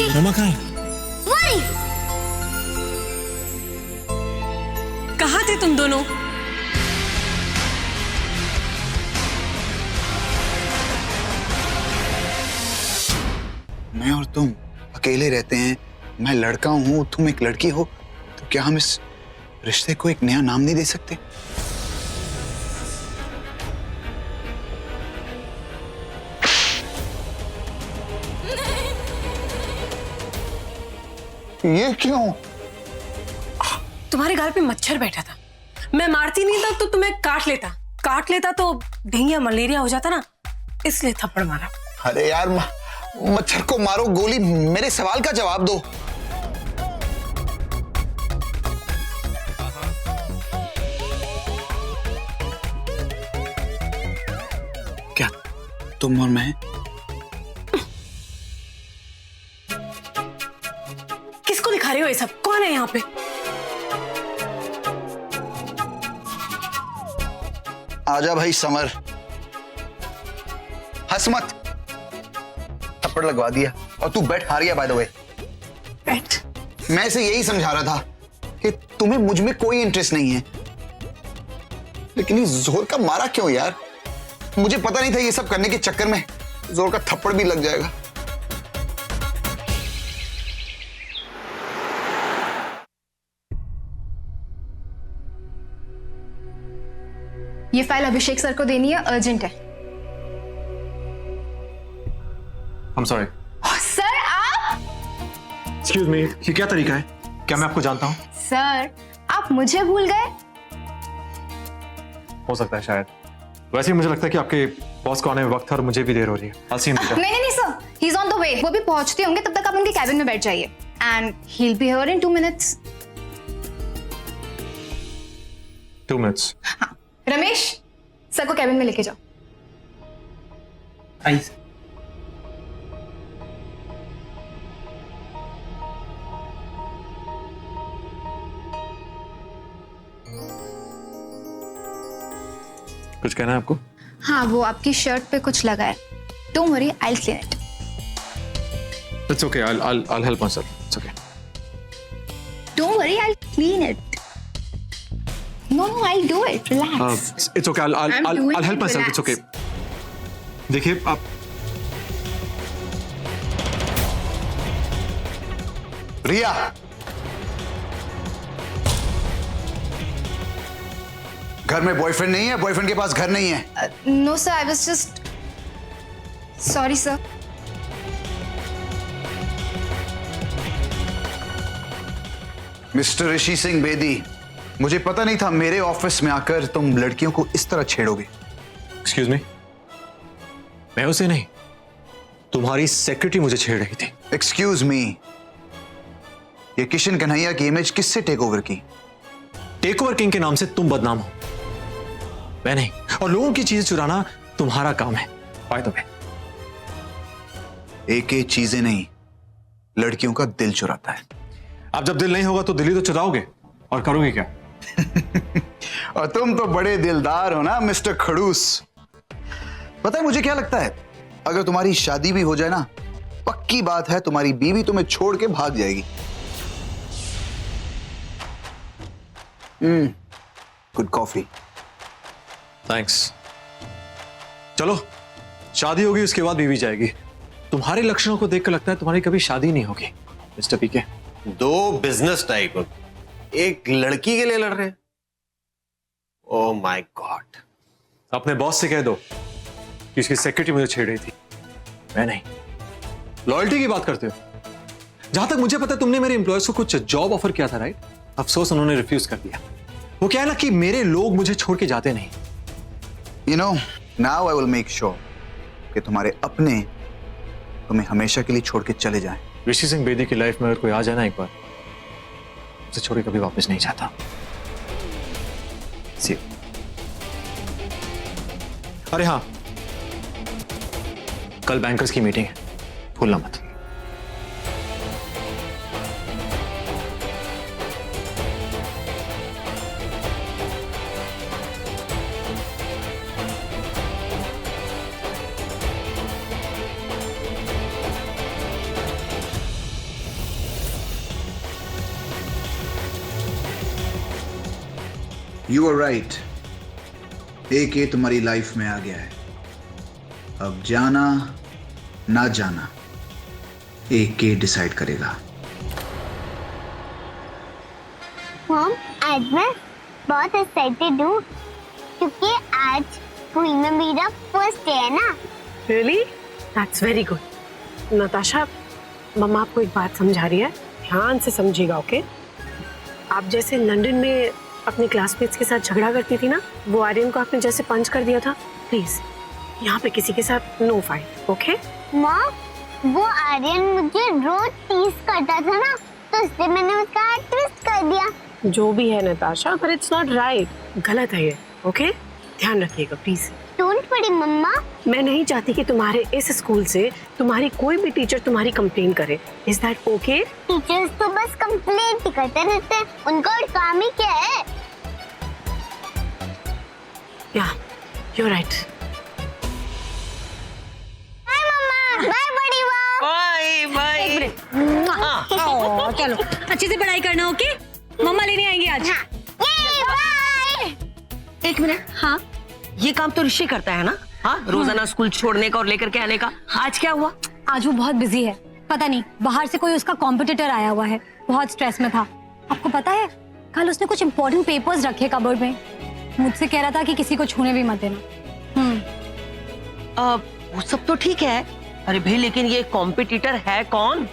मामा कहाँ है? वही। कहाँ थे तुम दोनों? मैं और तुम अकेले रहते हैं, मैं लड़का हूं, तुम एक लड़की हो, तो क्या हम इस रिश्ते को एक नया नाम नहीं दे सकते? ये क्यों? तुम्हारे गाल पे मच्छर बैठा था, मैं मारती नहीं था तो तुम्हें काट लेता तो डेंगू या मलेरिया हो जाता ना, इसलिए थप्पड़ मारा। अरे यार, मच्छर को मारो गोली, मेरे सवाल का जवाब दो। क्या तुम और मैं? किसको दिखा रहे हो ये सब? कौन है यहाँ पे? आजा भाई समर, हंस मत। थप्पड़ लगवा दिया और तू बैठ हार गया। बाय द वे, बैठ। मैं इसे यही समझा रहा था कि तुम्हें मुझ में कोई इंटरेस्ट नहीं है, लेकिन ये जोर का मारा क्यों यार? मुझे पता नहीं था ये सब करने के चक्कर में जोर का थप्पड़ भी लग जाएगा। ये फाइल अभिषेक सर को देनी है, अर्जेंट है। I'm sorry. सर आप? Excuse me, ये क्या तरीका है? क्या मैं आपको जानता हूँ? सर आप मुझे भूल गए? हो सकता है शायद। वैसे ही मुझे लगता है कि आपके बॉस को आने में वक्त है और मुझे भी देर हो रही है। I'll see you later. नहीं sir, he is on the way. वो भी पहुंचते होंगे, तब तक आप उनके कैबिन में बैठ जाइए। And he will be here in 2 minutes। 2 minutes. हाँ, रमेश सर को कैबिन में लेके जाओ। आई। कुछ कहना है आपको? हाँ, वो आपकी शर्ट पे कुछ लगा है। Don't worry, I will clean it. It's okay. I'll help myself. It's okay. Don't worry, I will clean it. No, I will do it, relax. It's okay. I'll help myself. It's okay. देखिए आप रिया, घर में boyfriend नहीं है? Boyfriend के पास घर नहीं है? No sir, I was just sorry sir. Mister Rishi Singh Bedi, मुझे पता नहीं था मेरे ऑफिस में आकर तुम लड़कियों को इस तरह छेड़ोगे। Excuse me. मैं उसे नहीं, तुम्हारी सेक्रेटरी मुझे छेड़ रही थी। एक्सक्यूज मी, ये किशन कन्हैया की इमेज किससे टेक ओवर की? टेक ओवर किंग के नाम से तुम बदनाम हो, मैं नहीं। और लोगों की चीजें चुराना तुम्हारा काम है। बाय द वे, एक एक चीजें नहीं, लड़कियों का दिल चुराता है। अब जब दिल नहीं होगा तो दिल ही तो चुराओगे, और करोगे क्या? और तुम तो बड़े दिलदार हो ना मिस्टर खड़ूस। पता है मुझे क्या लगता है, अगर तुम्हारी शादी भी हो जाए ना, पक्की बात है तुम्हारी बीवी तुम्हें छोड़ के भाग जाएगी। Good coffee. थैंक्स। चलो, शादी होगी उसके बाद बीवी जाएगी। तुम्हारे लक्षणों को देखकर लगता है तुम्हारी कभी शादी नहीं होगी मिस्टर पीके। दो बिजनेस टाइप एक लड़की के लिए लड़ रहे हैं। Oh my God. अपने बॉस से कह दो कि उसकी सेक्रेटरी मुझे छेड़ रही थी, मैं नहीं। लॉयल्टी की बात करते हो? जहां तक मुझे पता है तुमने मेरे एम्प्लॉयज को कुछ जॉब ऑफर किया था, राइट? अफसोस उन्होंने रिफ्यूज कर दिया। वो क्या है ना कि मेरे लोग मुझे छोड़ के जाते नहीं। You know, now I will make sure कि तुम्हारे अपने तुम्हें हमेशा के लिए छोड़ के चले जाएं। ऋषि सिंह बेदी की लाइफ में अगर कोई आ जाए ना एक बार, उसे छोड़ के कभी वापस नहीं जाता। See you. अरे हाँ, कल बैंकर्स की मीटिंग है, भूलना मत। यू आर राइट, AK तुम्हारी लाइफ में आ गया है। अब जाना ना जाना AK डिसाइड करेगा। मॉम, आज मैं बहुत एक्साइटेड हूँ क्योंकि आज स्कूल में मेरा फर्स्ट डे है ना। Really? That's very good. Natasha, mamma आपको एक बात समझा रही है, ध्यान से समझिएगा, ओके? आप जैसे लंदन में अपने क्लासमेट्स के साथ झगड़ा करती थी ना, वो आर्यन को आपने जैसे पंच कर दिया था, प्लीज यहाँ पे किसी के साथ नो फाइट, ओके? मॉम, वो आर्यन मुझे रोज टीज करता था ना, तो इसलिए मैंने उसका हाथ ट्विस्ट कर दिया। जो भी है नताशा, पर इट्स नॉट राइट, गलत है ये, ओके? ध्यान रखिएगा प्लीज। डोंट वरी मम्मा। मैं नहीं चाहती कि तुम्हारे इस स्कूल से तुम्हारी कोई भी टीचर तुम्हारी कंप्लेन करे। Is that okay? टीचर्स तो बस कंप्लेंट ही करते रहते हैं, उनका और काम ही क्या है। या यू आर राइट। बाय मम्मा, बाय बड़ी माँ। Bye bye. चलो अच्छे से पढ़ाई करना, ओके? मम्मा लेने आएंगे आज। हाँ, ये बाय। एक मिनट, हाँ, ये काम तो ऋषि करता है ना? हाँ, रोजाना स्कूल छोड़ने का और लेकर के आने का। आज क्या हुआ? आज वो बहुत बिजी है, पता नहीं बाहर से कोई उसका कॉम्पिटिटर आया हुआ है, बहुत स्ट्रेस में था। आपको पता है, कल उसने कुछ इम्पोर्टेंट पेपर्स रखे कबर्ड में, मुझसे कह रहा था कि किसी को छूने भी मत देना। वो सब तो ठीक है, अरे भाई लेकिन ये कॉम्पिटिटर है कौन?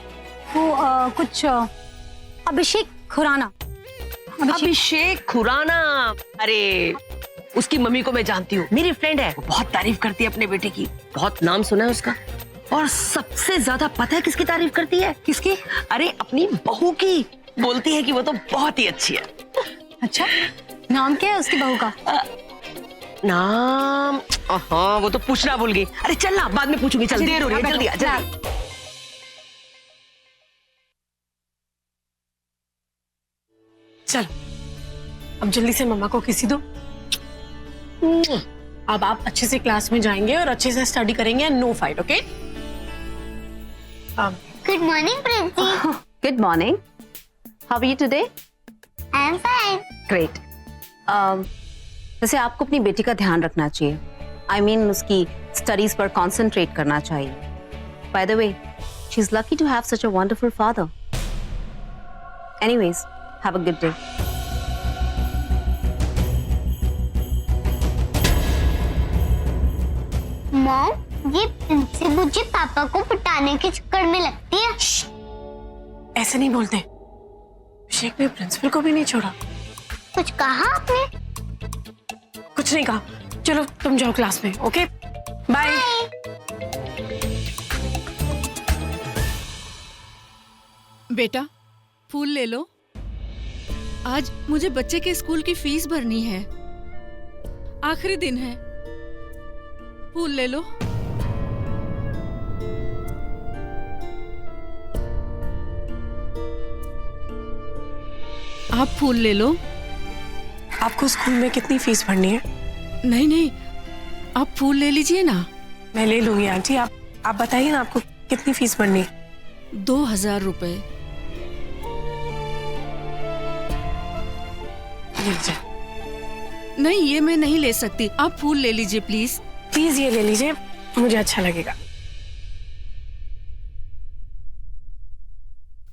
वो कुछ अभिषेक खुराना। अभिषेक खुराना? अरे उसकी मम्मी को मैं जानती हूँ, मेरी फ्रेंड है, वो बहुत तारीफ करती है अपने बेटे की, बहुत नाम सुना है उसका। और सबसे ज्यादा पता है किसकी तारीफ करती है? किसकी? अरे अपनी बहू की, बोलती है कि वो तो बहुत ही अच्छी है। अच्छा, नाम क्या है उसकी बहू का? नाम, हाँ वो तो पूछना भूल गई। अरे चल ना, बाद में पूछूंगी, चल देर हो रही है, जल्दी आ जल्दी। चल अब जल्दी से मम्मा को किसी दो। अब आप अच्छे से क्लास में जाएंगे और अच्छे से स्टडी करेंगे, no fight, okay? Good morning प्रिंसी। Good morning. How are you today? I am fine. Great. वैसे आपको अपनी बेटी का ध्यान रखना चाहिए। I mean उसकी स्टडीज पर कंसंट्रेट करना चाहिए। By the way, she's lucky to have such a wonderful father. Anyways, have a good day. Mom, ये प्रिंसी मुझे पापा को पिटाने के चक्कर में लगती है। ऐसे नहीं बोलते, अभिषेक ने प्रिंसिपल को भी नहीं छोड़ा। कुछ कहा आपने? कुछ नहीं कहा, चलो तुम जाओ क्लास में, ओके? बाय। बेटा, फूल ले लो। आज मुझे बच्चे के स्कूल की फीस भरनी है, आखिरी दिन है। फूल ले लो। आप फूल ले लो। आपको स्कूल में कितनी फीस भरनी है? नहीं नहीं, आप फूल ले लीजिए ना। मैं ले लूंगी आंटी, आप बताइए ना आपको कितनी फीस भरनी है? 2000 रुपए। लीजिए। नहीं, ये मैं नहीं ले सकती, आप फूल ले लीजिए प्लीज। प्लीज ये ले लीजिए, मुझे अच्छा लगेगा।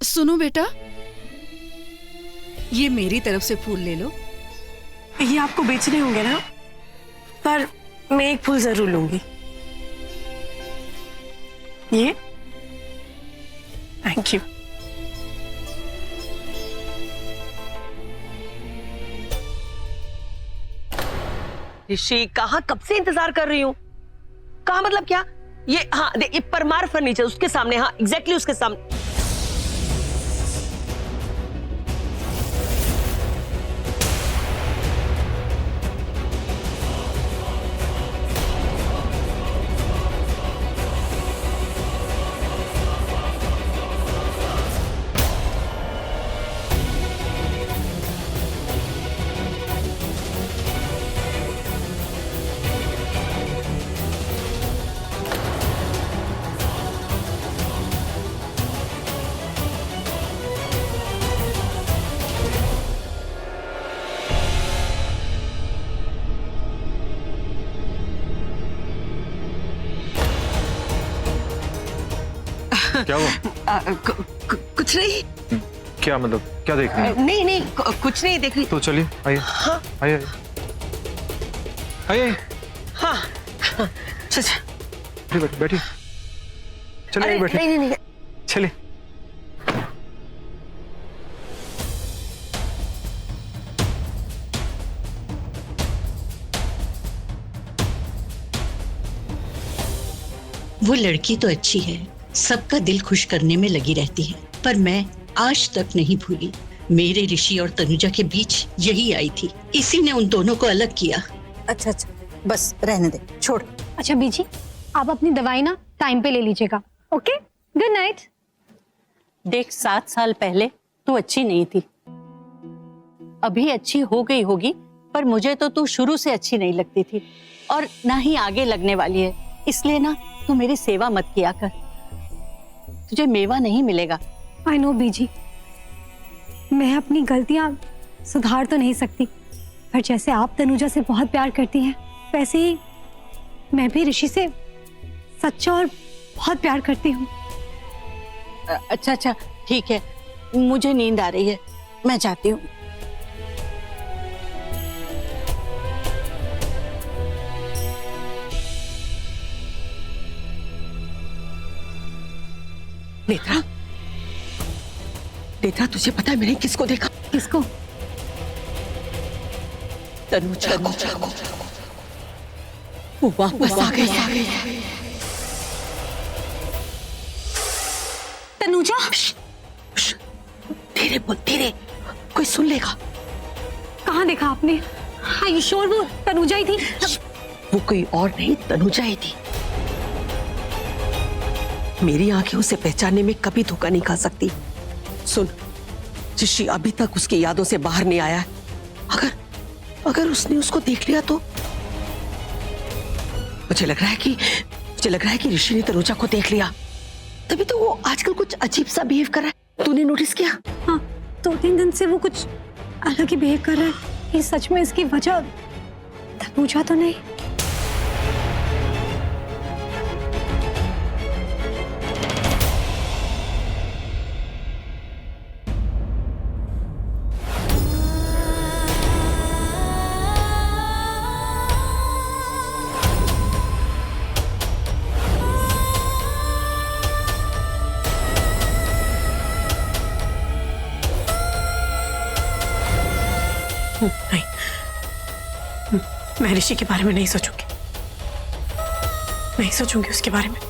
सुनो बेटा, ये मेरी तरफ से फूल ले लो। ये आपको बेचने होंगे ना, पर मैं एक फूल जरूर लूंगी। ये थैंक यू। ऋषि, कहाँ कब से इंतजार कर रही हूँ? कहाँ मतलब क्या? ये हाँ ये परमार फर्नीचर, उसके सामने, हाँ एग्जैक्टली उसके सामने। क्या हुआ? कुछ नहीं। क्या मतलब, क्या देख रहे हैं? नहीं नहीं, कुछ नहीं देख रही। तो चलिए, आइए। हाँ। आइए आइए। हाँ चल बैठिए बैठिए। चलिए बैठिए। नहीं नहीं नहीं। चलिए। वो लड़की तो अच्छी है, सबका दिल खुश करने में लगी रहती है, पर मैं आज तक नहीं भूली मेरे ऋषि और तनुजा के बीच यही आई थी, इसी ने उन दोनों को अलग किया। अच्छा अच्छा, बस रहने दे, छोड़। अच्छा बीजी, आप अपनी दवाई ना टाइम पे ले लीजिएगा। Okay, good night. देख, 7 साल पहले तू अच्छी नहीं थी, अभी अच्छी हो गई होगी, पर मुझे तो तू शुरू से अच्छी नहीं लगती थी और ना ही आगे लगने वाली है। इसलिए ना तू मेरी सेवा मत किया कर, तुझे मेवा नहीं मिलेगा। आई नो बीजी, मैं अपनी गलतियां सुधार तो नहीं सकती, पर जैसे आप तनुजा से बहुत प्यार करती हैं, वैसे ही मैं भी ऋषि से सच्चा और बहुत प्यार करती हूँ। अच्छा अच्छा ठीक है, मुझे नींद आ रही है, मैं जाती हूँ। नेत्रा, नेत्रा तुझे पता है मैंने किसको देखा? किसको? तनुजा को। वो वापस आ गई। तनुजा? धीरे बोल, धीरे, कोई सुन लेगा। कहाँ देखा आपने? Are you sure वो तनुजा ही थी? वो कोई और नहीं, तनुजा ही थी। मेरी आंखें उसे पहचानने में कभी धोखा नहीं खा सकती। सुन, ऋषि अभी तक उसकी यादों से बाहर नहीं आया है। अगर उसने उसको देख लिया तो मुझे लग रहा है कि ऋषि ने तनुजा को देख लिया, तभी तो वो आजकल कुछ अजीब सा बिहेव कर रहा है। तूने नोटिस किया? हाँ, 2-3 दिन से वो कुछ अलग ही बिहेव कर रहा है। ये सच में इसकी वजह तनुजा तो नहीं? नहीं, मैं ऋषि के बारे में नहीं सोचूंगी, नहीं सोचूंगी उसके बारे में।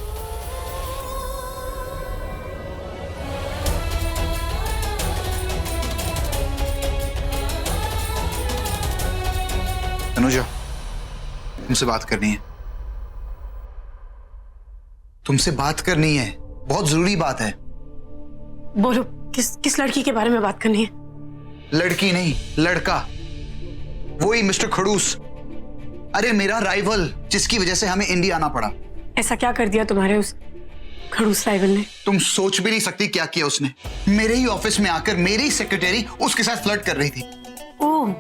तनुजा, तुमसे बात करनी है, तुमसे बात करनी है, बहुत जरूरी बात है। बोलो, किस लड़की के बारे में बात करनी है? लड़की नहीं, लड़का, वही मिस्टर खड़ूस। अरे मेरा राइवल, जिसकी वजह से हमें इंडिया आना पड़ा। ऐसा क्या कर दिया तुम्हारे उस खड़ूस राइवल ने? तुम सोच भी नहीं सकती क्या किया उसने। मेरे ही ऑफिस में आकर मेरी सेक्रेटरी उसके साथ फ्लर्ट कर रही थी। ओह,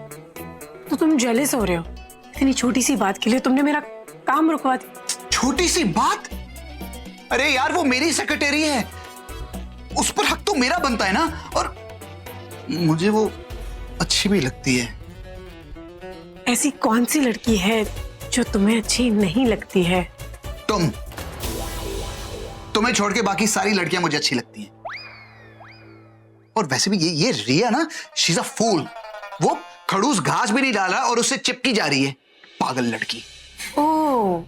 तो तुम जेलस हो रहे हो? इतनी छोटी सी बात के लिए तुमने मेरा काम रुकवा दिया। छोटी सी बात? अरे यार, वो मेरी सेक्रेटरी है, उस पर हक तो मेरा बनता है ना, और मुझे वो अच्छी भी लगती है। ऐसी कौन सी लड़की है जो तुम्हें अच्छी नहीं लगती है? तुम्हें छोड़ के बाकी सारी लड़कियां मुझे अच्छी लगती हैं। और वैसे भी ये रिया ना, शी इज अ फूल। वो खड़ूस घास भी नहीं डाला और उससे चिपकी जा रही है, पागल लड़की। ओह,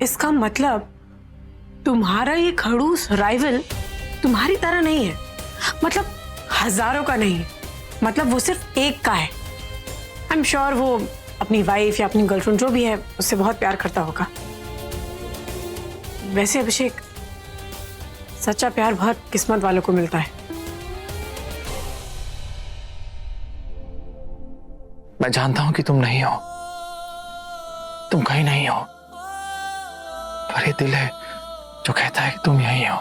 इसका मतलब तुम्हारा ये खड़ूस राइवल तुम्हारी तरह नहीं है, मतलब हजारों का नहीं है, मतलब वो सिर्फ एक का है। आई एम श्योर वो अपनी वाइफ या अपनी गर्लफ्रेंड जो भी है उससे बहुत प्यार करता होगा। वैसे अभिषेक, सच्चा प्यार बहुत किस्मत वालों को मिलता है। मैं जानता हूं कि तुम नहीं हो, तुम कहीं नहीं हो, पर ये दिल है जो कहता है कि तुम यहीं हो,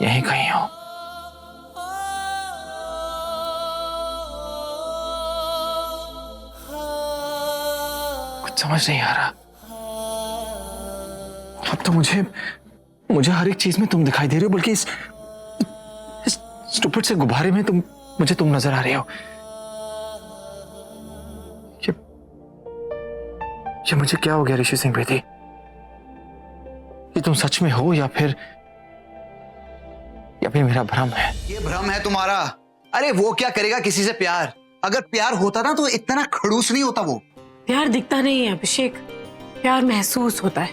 यहीं कहीं हो। कुछ समझ नहीं आ रहा। अब तो मुझे मुझे हर एक चीज में तुम दिखाई दे रहे हो, बल्कि इस स्टूपिड से गुब्बारे में मुझे तुम नजर आ रहे हो। ये मुझे क्या हो गया ऋषि सिंह बेदी? ये तुम सच में हो या फिर मेरा भ्रम है? ये भ्रम है तुम्हारा। अरे वो क्या करेगा किसी से प्यार? अगर प्यार होता ना तो इतना खड़ूस नहीं होता वो। प्यार दिखता नहीं है अभिषेक, प्यार महसूस होता है।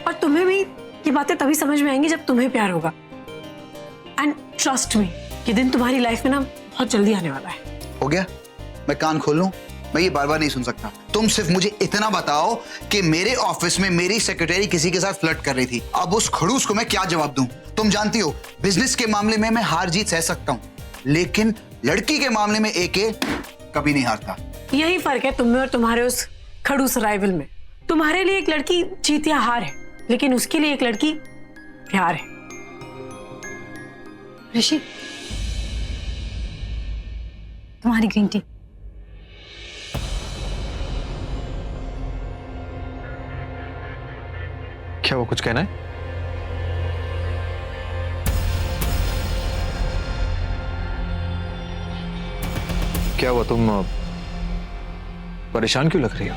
और तुम्हें भी ये बातें तभी समझ में आएंगी जब तुम्हें प्यार होगा। एंड ट्रस्ट मी, ये दिन तुम्हारी लाइफ में ना बहुत जल्दी आने वाला है। हो गया, मैं कान खोल लूं? मैं ये बार बार नहीं सुन सकता। तुम सिर्फ मुझे इतना बताओ कि मेरे ऑफिस में मेरी सेक्रेटरी किसी के साथ फ्लर्ट कर रही थी। अब उस खड़ूस को मैं क्या जवाब दूं? तुम जानती हो बिजनेस के मामले में मैं हार जीत सह सकता हूं, लेकिन लड़की के मामले में एके कभी नहीं हारता। यही फर्क है तुम में और तुम्हारे उस खड़ूस राइवल में। तुम्हारे लिए एक लड़की जीत या हार है, लेकिन उसके लिए एक लड़की प्यार है। ऋषि, तुम्हारी ग्रीन टी। क्या वो कुछ कहना है? क्या हुआ, तुम परेशान क्यों लग रही हो?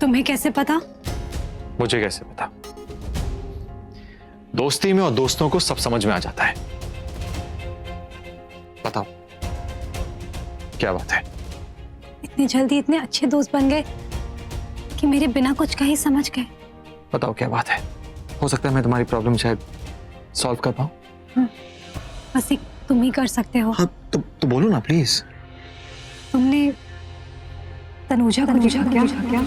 तुम्हें कैसे पता? मुझे कैसे पता? दोस्ती में और दोस्तों को सब समझ में आ जाता है। बताओ क्या बात है? इतनी जल्दी इतने अच्छे दोस्त बन गए कि मेरे बिना कुछ कहे समझ गए। बताओ क्या बात है? हो सकता है मैं तुम्हारी प्रॉब्लम शायद सॉल्व कर पाऊं। बस एक तुम ही कर सकते हो। हाँ तो बोलो ना प्लीज। तुमने तनुजा को देखा क्या?